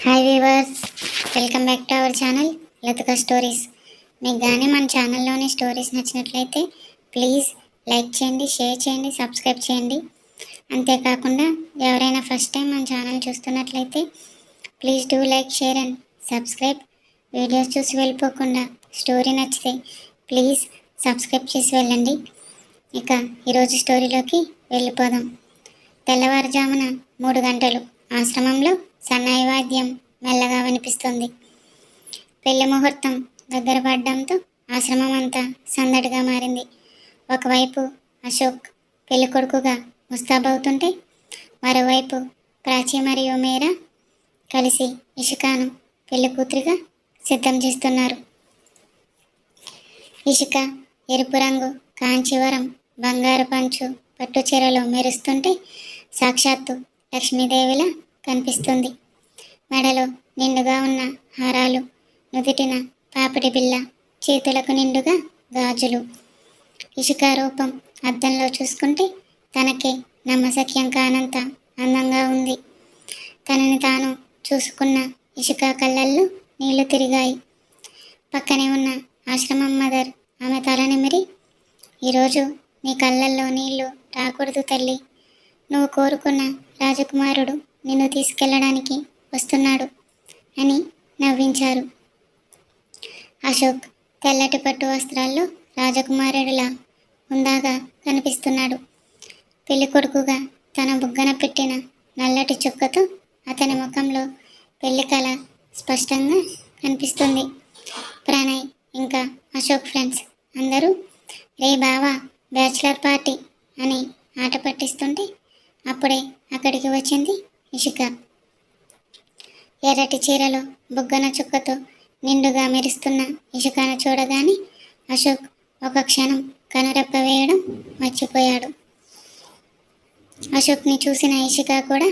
Hi weavers, welcome back to our channel Latika stories. మీకు కానీ మన ఛానల్లోని స్టోరీస్ నచ్చినట్లయితే ప్లీజ్ లైక్ చేయండి, షేర్ చేయండి, సబ్స్క్రైబ్ చేయండి. అంతేకాకుండా ఎవరైనా ఫస్ట్ టైం మన ఛానల్ చూస్తున్నట్లయితే please do like, share and subscribe. Videos చూసి వెళ్ళిపోకుండా స్టోరీ నచ్చితే ప్లీజ్ సబ్స్క్రైబ్ చేసి వెళ్ళండి. ఇక ఈరోజు స్టోరీలోకి వెళ్ళిపోదాం. తెల్లవారుజామున 3 గంటలు. ఆశ్రమంలో సన్నాయి వాద్యం మెల్లగా వినిపిస్తుంది. పెళ్లి ముహూర్తం దగ్గర పడడంతో ఆశ్రమం అంతా సందడిగా మారింది. ఒకవైపు అశోక్ పెళ్లి కొడుకుగా ముస్తాబవుతుంటే, మరోవైపు ప్రాచి మరియు మీరా కలిసి ఇషికాను పెళ్లి కూతురిగా సిద్ధం చేస్తున్నారు. ఇషిక ఎరుపు రంగు కాంచీవరం బంగారు పంచు పట్టు చీరలో మెరుస్తుంటే సాక్షాత్తు లక్ష్మీదేవిలా కనిపిస్తుంది. మెడలో నిండుగా ఉన్న హారాలు, నుదిటిన పాపిడి బిళ్ళ, చేతులకు నిండుగా గాజులు. ఇషిక రూపం అద్దంలో చూసుకుంటే తనకే నమ్మశక్యం కానంత అందంగా ఉంది. తనని తాను చూసుకున్న ఇషిక కళ్ళల్లో నీళ్లు తిరిగాయి. పక్కనే ఉన్న ఆశ్రమం మదర్ ఆమె తల నిమిరి, ఈరోజు నీ కళ్ళల్లో నీళ్లు రాకూడదు తల్లి. నువ్వు కోరుకున్న రాజకుమారుడు నిన్ను తీసుకెళ్లడానికి వస్తున్నాడు అని నవ్వించారు. అశోక్ తెల్లటి పట్టు వస్త్రాల్లో రాజకుమారుడిలా హుందాగా కనిపిస్తున్నాడు. పెళ్లి కొడుకుగా తన బుగ్గన పెట్టిన నల్లటి చుక్కతో అతని ముఖంలో పెళ్లి కళ స్పష్టంగా కనిపిస్తుంది. ప్రణయ్ ఇంకా అశోక్ ఫ్రెండ్స్ అందరూ రే బావా బ్యాచిలర్ పార్టీ అని ఆట పట్టిస్తుంటే అప్పుడే అక్కడికి వచ్చింది ఇషిక. ఎర్రటి చీరలో బుగ్గన చుక్కతో నిండుగా మెరుస్తున్న ఇషికను చూడగానే అశోక్ ఒక క్షణం కనురెప్ప వేయడం మర్చిపోయాడు. అశోక్ని చూసిన ఇషిక కూడా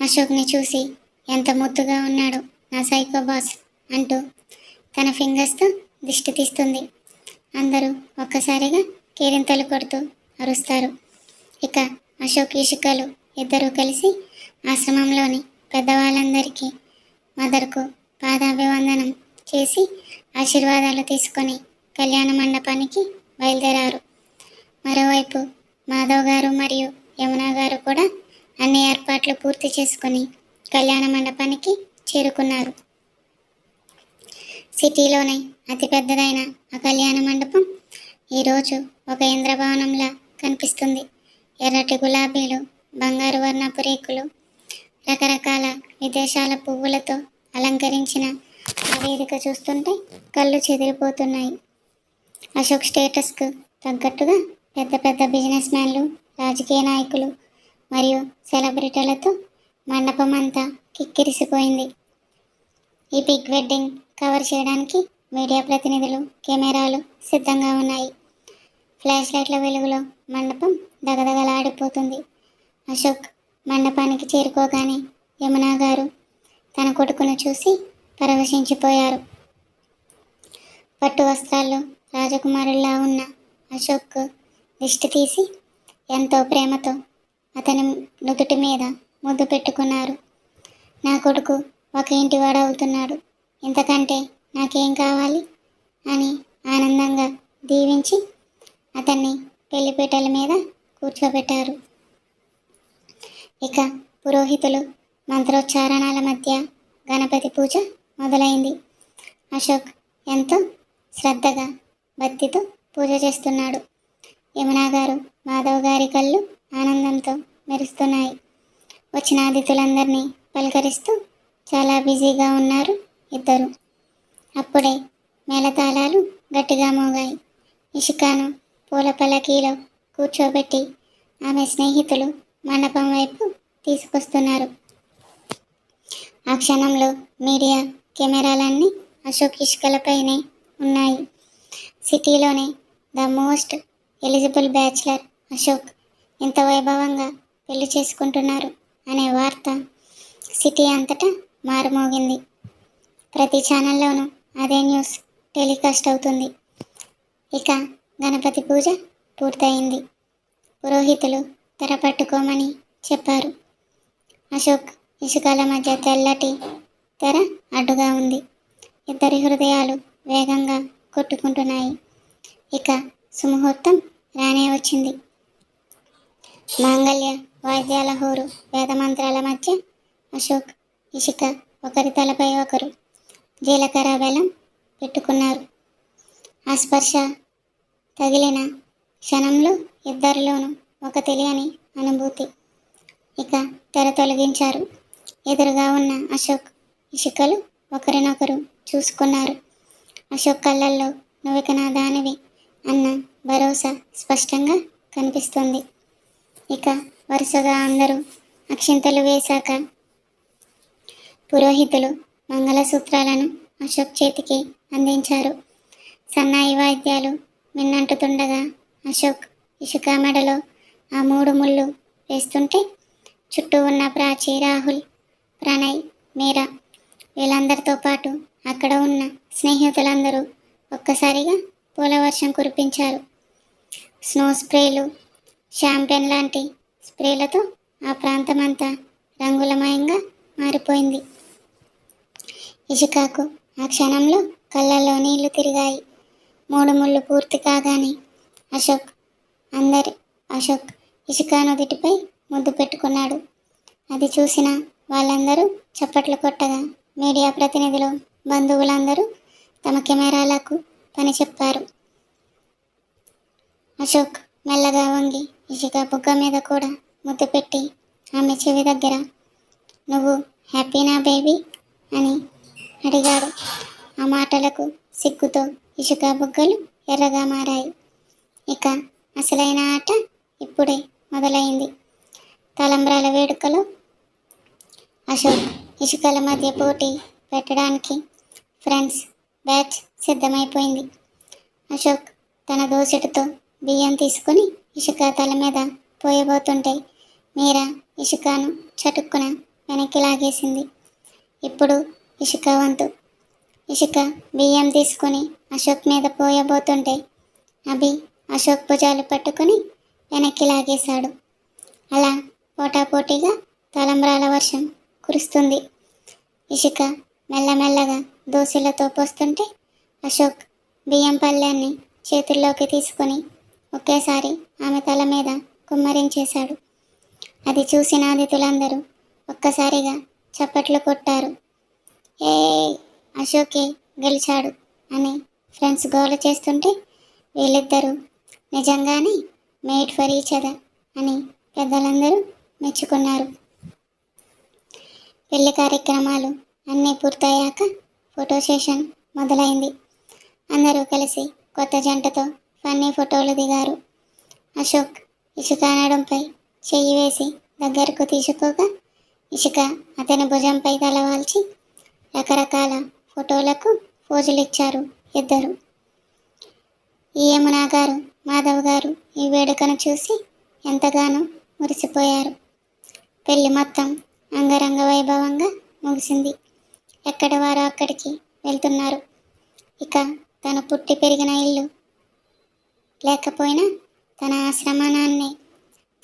అశోక్ని చూసి ఎంత ముద్దుగా ఉన్నాడు నా సైకో బాస్ అంటూ తన ఫింగర్స్తో దిష్టి తీస్తుంది. అందరూ ఒక్కసారిగా కేరింతలు కొడుతూ అరుస్తారు. ఇక అశోక్ ఇషికలు ఇద్దరూ కలిసి ఆశ్రమంలోని పెద్దవాళ్ళందరికీ మదర్కు పాదాభివందనం చేసి ఆశీర్వాదాలు తీసుకొని కళ్యాణ మండపానికి బయలుదేరారు. మరోవైపు మాధవ్ గారు మరియు యమున గారు కూడా అన్ని ఏర్పాట్లు పూర్తి చేసుకొని కళ్యాణ మండపానికి చేరుకున్నారు. సిటీలోనే అతిపెద్దదైన ఆ కళ్యాణ మండపం ఈరోజు ఒక ఇంద్రభవనంలా కనిపిస్తుంది. ఎర్రటి గులాబీలు, బంగారు వర్ణపు రేకులు, రకరకాల విదేశాల పువ్వులతో అలంకరించిన ఆ వేదిక చూస్తుంటే కళ్ళు చెదిరిపోతున్నాయి. అశోక్ స్టేటస్కు తగ్గట్టుగా పెద్ద పెద్ద బిజినెస్ మ్యాన్లు, రాజకీయ నాయకులు మరియు సెలబ్రిటీలతో మండపం అంతా కిక్కిరిసిపోయింది. ఈ బిగ్ వెడ్డింగ్ కవర్ చేయడానికి మీడియా ప్రతినిధులు, కెమెరాలు సిద్ధంగా ఉన్నాయి. ఫ్లాష్ లైట్ల వెలుగులో మండపం దగదగలాడిపోతుంది. అశోక్ మండపానికి చేరుకోగానే యమున గారు తన కొడుకును చూసి పరవశించిపోయారు. పట్టు వస్త్రాల్లో రాజకుమారుల్లా ఉన్న అశోక్ దిష్టి తీసి ఎంతో ప్రేమతో అతని నుదుటి మీద ముద్దు పెట్టుకున్నారు. నా కొడుకు ఒక ఇంటివాడు అవుతున్నాడు, ఇంతకంటే నాకేం కావాలి అని ఆనందంగా దీవించి అతన్ని పెళ్లిపీటల మీద కూర్చోబెట్టారు. ఇక పురోహితులు మంత్రోచ్చారణల మధ్య గణపతి పూజ మొదలైంది. అశోక్ ఎంతో శ్రద్ధగా భక్తితో పూజ చేస్తున్నాడు. యమున గారు, మాధవ్ గారి కళ్ళు ఆనందంతో మెరుస్తున్నాయి. వచ్చిన అతిథులందరినీ పలకరిస్తూ చాలా బిజీగా ఉన్నారు ఇద్దరు. అప్పుడే మేళతాళాలు గట్టిగా మోగాయి. ఇషికాను పూల పల్లకీలో కూర్చోబెట్టి ఆమె స్నేహితులు మండపం వైపు తీసుకొస్తున్నారు. ఆ క్షణంలో మీడియా కెమెరాలన్నీ అశోక్ ఇషికలపైనే ఉన్నాయి. సిటీలోనే the most eligible bachelor Ashok ఇంత వైభవంగా పెళ్లి చేసుకుంటున్నారు అనే వార్త సిటీ అంతటా మారుమోగింది. ప్రతి ఛానల్లోనూ అదే న్యూస్ టెలికాస్ట్ అవుతుంది. ఇక గణపతి పూజ పూర్తయింది. పురోహితులు తెర పట్టుకోమని చెప్పారు. అశోక్ ఇసుకల మధ్య తెల్లటి తెర అడ్డుగా ఉంది. ఇద్దరి హృదయాలు వేగంగా కొట్టుకుంటున్నాయి. ఇక సుముహూర్తం రానే వచ్చింది. మాంగళ్య వాయిద్యాల హోరు, వేదమంత్రాల మధ్య అశోక్, ఇషిక ఒకరి తలపై ఒకరు జీలకర్ర బెల్లం పెట్టుకున్నారు. ఆ స్పర్శ తగిలిన క్షణంలో ఇద్దరిలోనూ ఒక తెలియని అనుభూతి. ఇక తెర తొలగించారు. ఎదురుగా ఉన్న అశోక్, ఇషికలు ఒకరినొకరు చూసుకున్నారు. అశోక్ కళ్ళల్లో నువ్విక నా దానివి అన్న భరోసా స్పష్టంగా కనిపిస్తుంది. ఇక వరుసగా అందరూ అక్షింతలు వేశాక పురోహితులు మంగళసూత్రాలను అశోక్ చేతికి అందించారు. సన్నాయి వాయిద్యాలు మిన్నంటుతుండగా అశోక్ ఇషిక మెడలో ఆ 3 ముళ్ళు వేస్తుంటే చుట్టూ ఉన్న ప్రాచి, రాహుల్, ప్రణయ్, మీరా వీళ్ళందరితో పాటు అక్కడ ఉన్న స్నేహితులందరూ ఒక్కసారిగా పూలవర్షం కురిపించారు. స్నో స్ప్రేలు, షాంపెన్ లాంటి స్ప్రేలతో ఆ ప్రాంతమంతా రంగులమయంగా మారిపోయింది. ఇషికాకు ఆ క్షణంలో కళ్ళల్లో నీళ్లు తిరిగాయి. 3 ముళ్ళు పూర్తి కాగానే అశోక్ ఇషికా నుదిటిపై ముద్దు పెట్టుకున్నాడు. అది చూసిన వాళ్ళందరూ చప్పట్లు కొట్టగా మీడియా ప్రతినిధులు, బంధువులందరూ తమ కెమెరాలకు పని చెప్పారు. అశోక్ మెల్లగా వంగి ఇషిక బుగ్గ మీద కూడా ముద్దు పెట్టి ఆమె చెవి దగ్గర నువ్వు హ్యాపీనా బేబీ అని అడిగాడు. ఆ మాటలకు సిగ్గుతో ఇషిక బుగ్గలు ఎర్రగా మారాయి. ఇక అసలైన ఆట ఇప్పుడే మొదలైంది. తలంబ్రాల వేడుకలో అశోక్, ఇషికల మధ్య పోటీ పెట్టడానికి ఫ్రెండ్స్ బ్యాచ్ సిద్ధమైపోయింది. అశోక్ తన దోసెటితో బియ్యం తీసుకుని ఇషిక తల మీద పోయబోతుంటే మీరా ఇషికాను చటుక్కున వెనక్కి లాగేసింది. ఇప్పుడు ఇషిక వంతు. ఇషిక బియ్యం తీసుకుని అశోక్ మీద పోయబోతుంటే అభి అశోక్ భుజాలు పట్టుకుని వెనక్కి లాగేశాడు. అలా పోటాపోటీగా తలంబ్రాల వర్షం కురుస్తుంది. ఇషిక మెల్లమెల్లగా దోశలతో పోస్తుంటే అశోక్ బియ్యం పళ్ళాన్ని చేతుల్లోకి తీసుకుని ఒకేసారి ఆమె తల మీద కుమ్మరించేశాడు. అది చూసిన అతిథులందరూ ఒక్కసారిగా చప్పట్లు కొట్టారు. ఏ అశోకే గెలిచాడు అని ఫ్రెండ్స్ గోల చేస్తుంటే వీళ్ళిద్దరూ నిజంగానే మేడ్ ఫర్ ఈచ్ అదర్ అని పెద్దలందరూ మెచ్చుకున్నారు. పెళ్లి కార్యక్రమాలు అన్నీ పూర్తయ్యాక ఫోటో సెషన్ మొదలైంది. అందరూ కలిసి కొత్త జంటతో ఫన్నీ ఫోటోలు దిగారు. అశోక్ ఇషిక నడుంపై చెయ్యి వేసి దగ్గరకు తీసుకోగా ఇషిక అతని భుజంపై తలవాల్చి రకరకాల ఫోటోలకు పోజులిచ్చారు ఇద్దరు. ఈ యమునా గారు, మాధవ్ గారు ఈ వేడుకను చూసి ఎంతగానో మురిసిపోయారు. పెళ్లి మొత్తం అంగరంగ వైభవంగా ముగిసింది. ఎక్కడి వారు అక్కడికి వెళ్తున్నారు. ఇక తను పుట్టి పెరిగిన ఇల్లు లేకపోయినా తన ఆశ్రమానాన్ని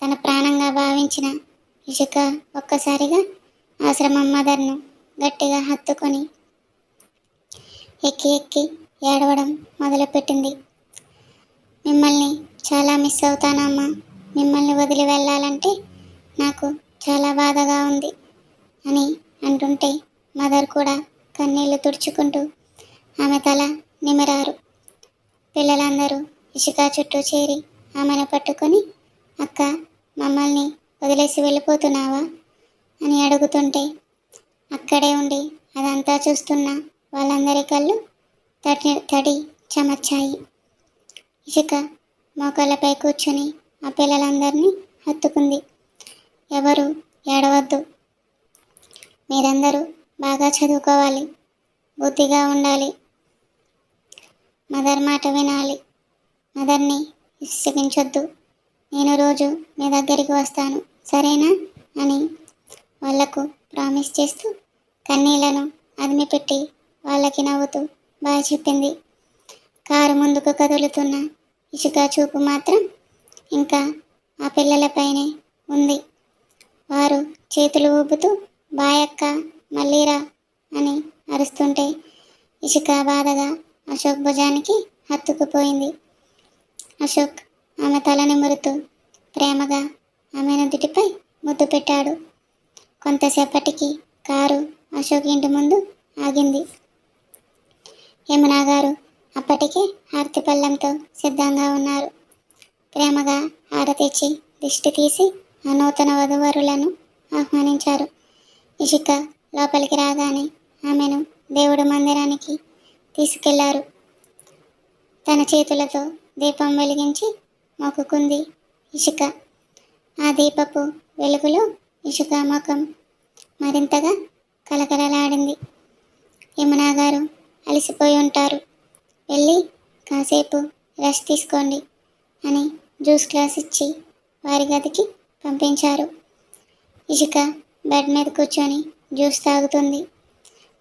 తన ప్రాణంగా భావించిన ఇషిక ఒక్కసారిగా ఆశ్రమం మదర్ను గట్టిగా హత్తుకొని ఎక్కి ఎక్కి ఏడవడం మొదలుపెట్టింది. మిమ్మల్ని చాలా మిస్ అవుతానమ్మా. మిమ్మల్ని వదిలి వెళ్ళాలంటే నాకు చాలా బాధగా ఉంది అని అంటుంటే మదర్ కూడా కన్నీళ్లు తుడుచుకుంటూ ఆమె తల నిమిరారు. పిల్లలందరూ ఇషిక చుట్టూ చేరి ఆమెను పట్టుకొని అక్క మమ్మల్ని వదిలేసి వెళ్ళిపోతున్నావా అని అడుగుతుంటే అక్కడే ఉండి అదంతా చూస్తున్న వాళ్ళందరి కళ్ళు తడి చెమర్చాయి. ఇషిక మోకాళ్ళపై కూర్చుని ఆ పిల్లలందరినీ హత్తుకుంది. ఎవరు ఏడవద్దు. మీరందరూ బాగా చదువుకోవాలి, బుద్ధిగా ఉండాలి, మదర్ మాట వినాలి, మదర్ని విసిగించొద్దు. నేను రోజు మీ దగ్గరికి వస్తాను సరేనా అని వాళ్లకు ప్రామిస్ చేస్తూ కన్నీళ్లను అదిమిపెట్టి వాళ్ళకి నవ్వుతూ బాగా చెప్పింది. కారు ముందుకు కదులుతున్న ఇషిక చూపు మాత్రం ఇంకా ఆ పిల్లలపైనే ఉంది. వారు చేతులు ఊపుతూ బాయక్క మళ్ళీరా అని అరుస్తుంటే ఇషిక బాధగా అశోక్ భుజానికి హత్తుకుపోయింది. అశోక్ ఆమె తల నిమురుతూ ప్రేమగా ఆమె నుదుటిపై ముద్దు పెట్టాడు. కొంతసేపటికి కారు అశోక్ ఇంటి ముందు ఆగింది. యమునా గారు అప్పటికే హారతి పళ్ళెంతో సిద్ధంగా ఉన్నారు. ప్రేమగా హారతిచ్చి దిష్టి తీసి ఆ నూతన వధూవరులను ఆహ్వానించారు. ఇషిక లోపలికి రాగానే ఆమెను దేవుడి మందిరానికి తీసుకెళ్లారు. తన చేతులతో దీపం వెలిగించి మొక్కుకుంది ఇషిక. ఆ దీపపు వెలుగులో ఇషిక ముఖం మరింతగా కలకలలాడింది. యమునా గారు అలసిపోయి ఉంటారు, వెళ్ళి కాసేపు రెస్ట్ తీసుకోండి అని జ్యూస్ గ్లాస్ ఇచ్చి వారి గదికి పంపించారు. ఇషిక బెడ్ మీద కూర్చొని జ్యూస్ తాగుతుంది.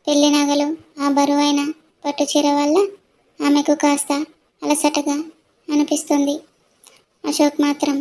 పెళ్లి నగలు ఆ బరువైన పట్టు చీర వల్ల ఆమెకు కాస్త అలసటగా అనిపిస్తుంది. అశోక్ మాత్రం